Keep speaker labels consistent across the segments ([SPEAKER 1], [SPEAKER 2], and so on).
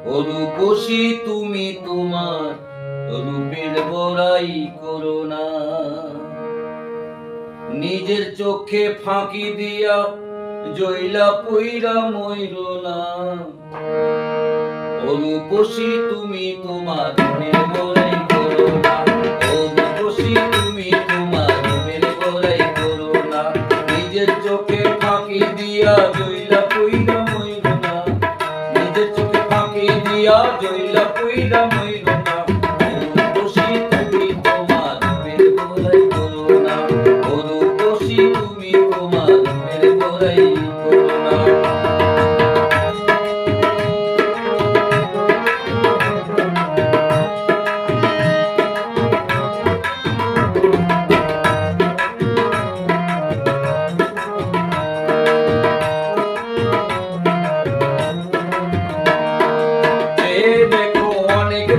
[SPEAKER 1] রূপসী তুমি তোমার রূপের বড়াই করো না, নিজের চোখে ফাঁকি দিয়া জইলা পইরা মইরো না। রূপসী তুমি তোমার রূপের বড়াই করো না, রূপসী তুমি তোমার রূপের বড়াই করো না, নিজের চোখে ফাঁকি দিয়া জইলা পইরা মইরো না, নিজের চোখে ফাঁকি দিয়া জইলা পইরা মইরো না। রূপসী তুমি তোমার রূপের বড়াই করো না, রূপসী তুমি তোমার রূপের বড়াই করো না।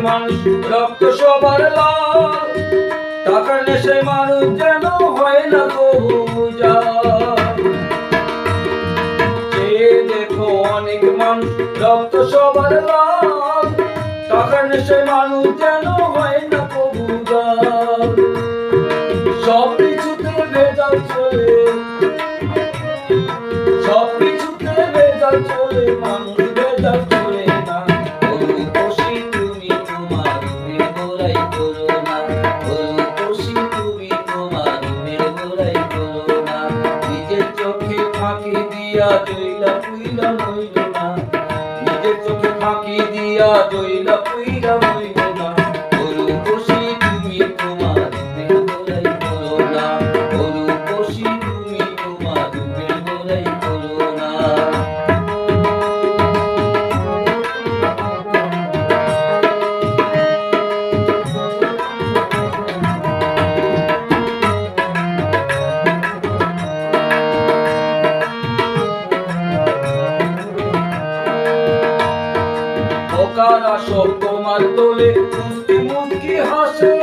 [SPEAKER 1] মানুষ রক্ত সবার লাল, টাকার নেশায় মানুষ যেন হয় না গোজা। দেখো অনেক মানুষ রক্ত সবার লাল, টাকার নেশায় মানুষ যেন হয় না গোজা। সব কিছুতে ভেজাল চলে, সব কিছুতে ভেজাল চলে, মানুষ ভেজাল চলে না। রূপসী তুমি তোমার রূপের বড়াই করো না, রূপসী তুমি তোমার রূপের বড়াই করো না, নিজের চোখে ফাঁকি দিয়া জইলা পইরা মইরো না, নিজের চোখে ফাঁকি দিয়া জইলা পইরা মইরো না। রূপসী তুমি তোমার রূপের বড়াই করো না, রূপসী তুমি তোমার রূপের বড়াই করো না। বোকারা সব তোমার তোলে মুস্কি মুস্কি হাসে,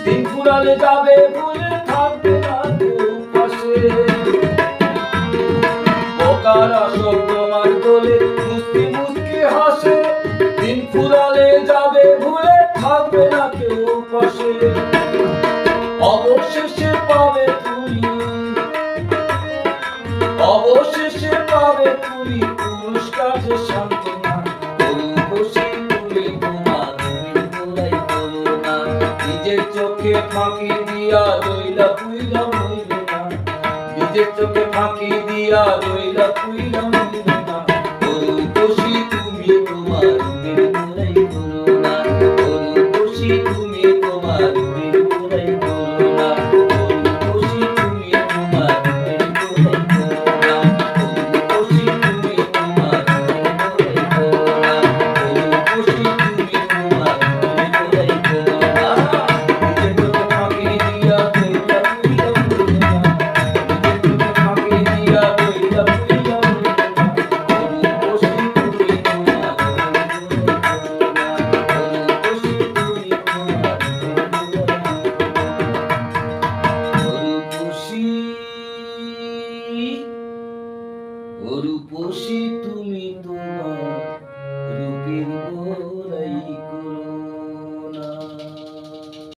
[SPEAKER 1] দিন ফুরালে যাবে ভুলে থাকবে না কেউ পাশে। বোকারা সব তোমার তোলে মুস্কি মুস্কি হাসে, দিন ফুরালে যাবে ভুলে থাকবে না কেউ পাশে। অবশেষে পাবে তুমি, অবশেষে পাবে তুমি পুরস্কার যে সান্ত্বনা। রূপসী তুমি তোমার রূপের বড়াই করো না, নিজের চোখে ফাঁকি দিয়া জইলা পইরা মইরো না, নিজের চোখে ফাঁকি দিয়া জইলা পইরা মইরো না। রূপসী তুমি তোমার রূপের